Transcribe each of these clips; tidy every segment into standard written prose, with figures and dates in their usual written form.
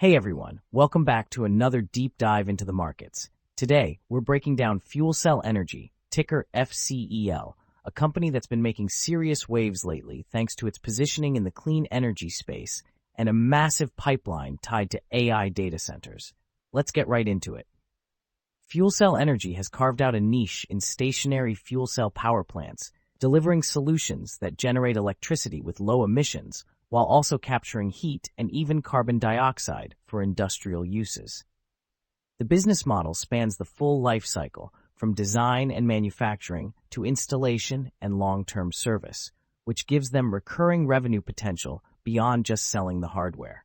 Hey everyone, welcome back to another deep dive into the markets. Today, we're breaking down FuelCell Energy, ticker FCEL, a company that's been making serious waves lately thanks to its positioning in the clean energy space and a massive pipeline tied to AI data centers. Let's get right into it. FuelCell Energy has carved out a niche in stationary fuel cell power plants, delivering solutions that generate electricity with low emissions while also capturing heat and even carbon dioxide for industrial uses. The business model spans the full life cycle, from design and manufacturing to installation and long-term service, which gives them recurring revenue potential beyond just selling the hardware.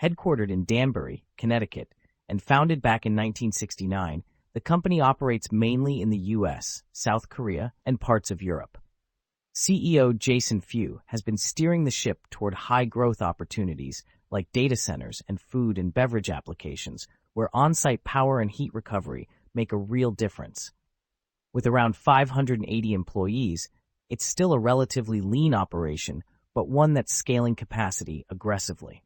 Headquartered in Danbury, Connecticut, and founded back in 1969, the company operates mainly in the U.S., South Korea, and parts of Europe. CEO Jason Few has been steering the ship toward high-growth opportunities like data centers and food and beverage applications, where on-site power and heat recovery make a real difference. With around 580 employees, it's still a relatively lean operation, but one that's scaling capacity aggressively.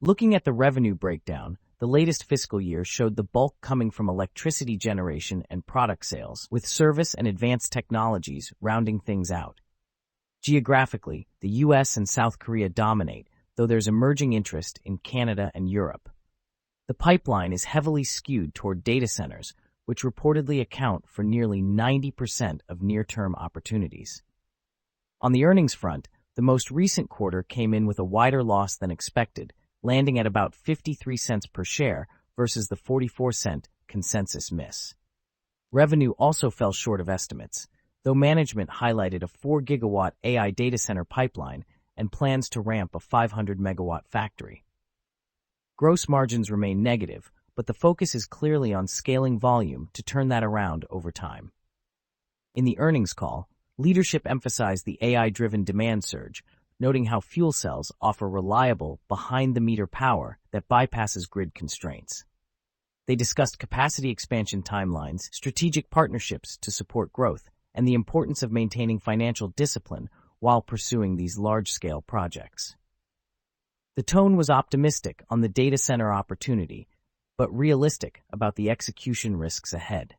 Looking at the revenue breakdown, the latest fiscal year showed the bulk coming from electricity generation and product sales, with service and advanced technologies rounding things out. Geographically, the U.S. and South Korea dominate, though there's emerging interest in Canada and Europe. The pipeline is heavily skewed toward data centers, which reportedly account for nearly 90% of near-term opportunities. On the earnings front, the most recent quarter came in with a wider loss than expected, landing at about 53 cents per share versus the 44-cent consensus miss. Revenue also fell short of estimates, though management highlighted a 4-gigawatt AI data center pipeline and plans to ramp a 500-megawatt factory. Gross margins remain negative, but the focus is clearly on scaling volume to turn that around over time. In the earnings call, leadership emphasized the AI-driven demand surge, noting how fuel cells offer reliable, behind-the-meter power that bypasses grid constraints. They discussed capacity expansion timelines, strategic partnerships to support growth, and the importance of maintaining financial discipline while pursuing these large-scale projects. The tone was optimistic on the data center opportunity, but realistic about the execution risks ahead.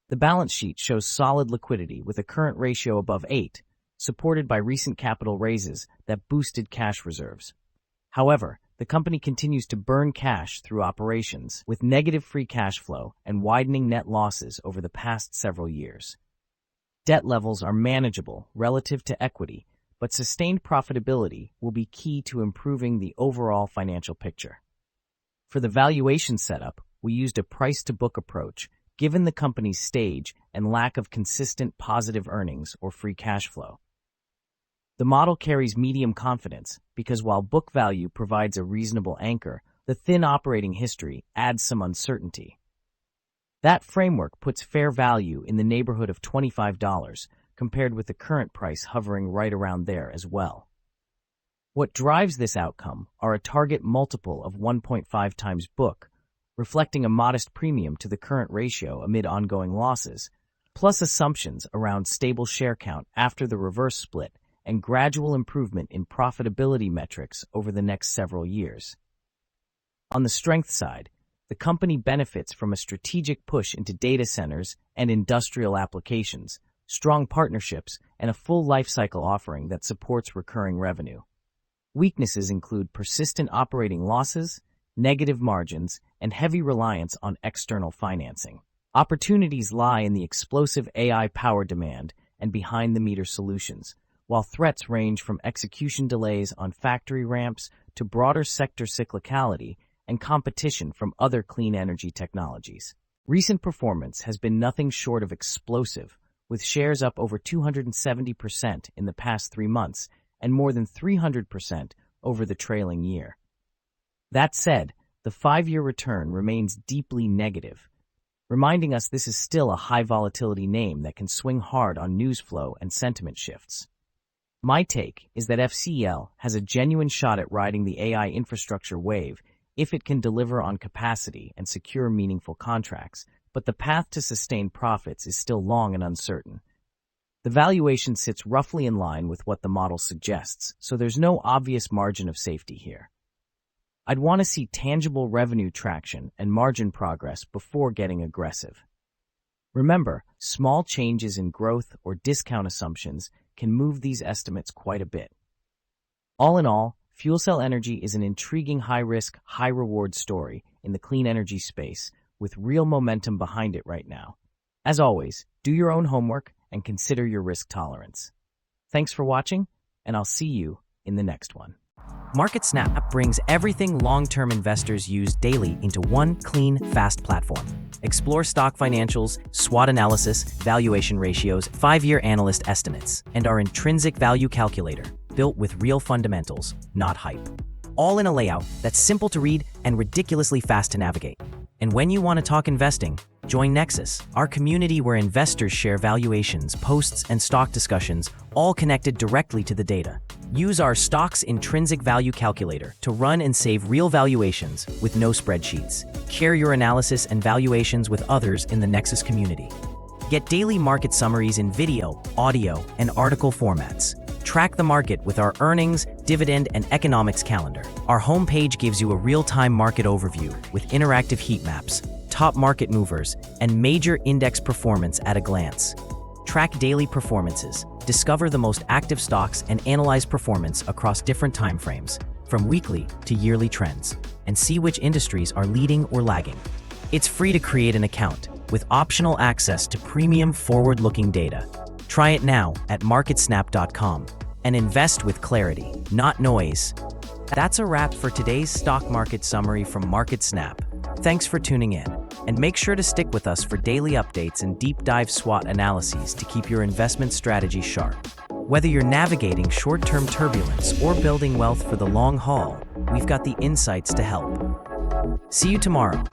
The balance sheet shows solid liquidity with a current ratio above 8, supported by recent capital raises that boosted cash reserves. However, the company continues to burn cash through operations, with negative free cash flow and widening net losses over the past several years. Debt levels are manageable relative to equity, but sustained profitability will be key to improving the overall financial picture. For the valuation setup, we used a price-to-book approach, given the company's stage and lack of consistent positive earnings or free cash flow. The model carries medium confidence because while book value provides a reasonable anchor, the thin operating history adds some uncertainty. That framework puts fair value in the neighborhood of $25, compared with the current price hovering right around there as well. What drives this outcome are a target multiple of 1.5 times book, reflecting a modest premium to the current ratio amid ongoing losses, plus assumptions around stable share count after the reverse split and gradual improvement in profitability metrics over the next several years. On the strength side, the company benefits from a strategic push into data centers and industrial applications, strong partnerships, and a full lifecycle offering that supports recurring revenue. Weaknesses include persistent operating losses, negative margins, and heavy reliance on external financing. Opportunities lie in the explosive AI power demand and behind-the-meter solutions, while threats range from execution delays on factory ramps to broader sector cyclicality and competition from other clean energy technologies. Recent performance has been nothing short of explosive, with shares up over 270% in the past 3 months and more than 300% over the trailing year. That said, the 5-year return remains deeply negative, reminding us this is still a high-volatility name that can swing hard on news flow and sentiment shifts. My take is that FCEL has a genuine shot at riding the AI infrastructure wave if it can deliver on capacity and secure meaningful contracts, but the path to sustained profits is still long and uncertain. The valuation sits roughly in line with what the model suggests, so there's no obvious margin of safety here. I'd want to see tangible revenue traction and margin progress before getting aggressive. Remember, small changes in growth or discount assumptions can move these estimates quite a bit. All in all, FuelCell Energy is an intriguing high-risk, high-reward story in the clean energy space with real momentum behind it right now. As always, do your own homework and consider your risk tolerance. Thanks for watching, and I'll see you in the next one. MarketSnap brings everything long-term investors use daily into one clean, fast platform. Explore stock financials, SWOT analysis, valuation ratios, 5-year analyst estimates, and our intrinsic value calculator, built with real fundamentals, not hype. All in a layout that's simple to read and ridiculously fast to navigate. And when you want to talk investing, join Nexus, our community where investors share valuations, posts, and stock discussions, all connected directly to the data. Use our stock's intrinsic value calculator to run and save real valuations with no spreadsheets. Share your analysis and valuations with others in the Nexus community. Get daily market summaries in video, audio, and article formats. Track the market with our earnings, dividend, and economics calendar. Our homepage gives you a real-time market overview with interactive heat maps, top market movers, and major index performance at a glance. Track daily performances, discover the most active stocks, and analyze performance across different timeframes, from weekly to yearly trends, and see which industries are leading or lagging. It's free to create an account, with optional access to premium forward-looking data. Try it now at MarketSnap.com and invest with clarity, not noise. That's a wrap for today's stock market summary from MarketSnap. Thanks for tuning in, and make sure to stick with us for daily updates and deep dive SWOT analyses to keep your investment strategy sharp. Whether you're navigating short-term turbulence or building wealth for the long haul, we've got the insights to help. See you tomorrow.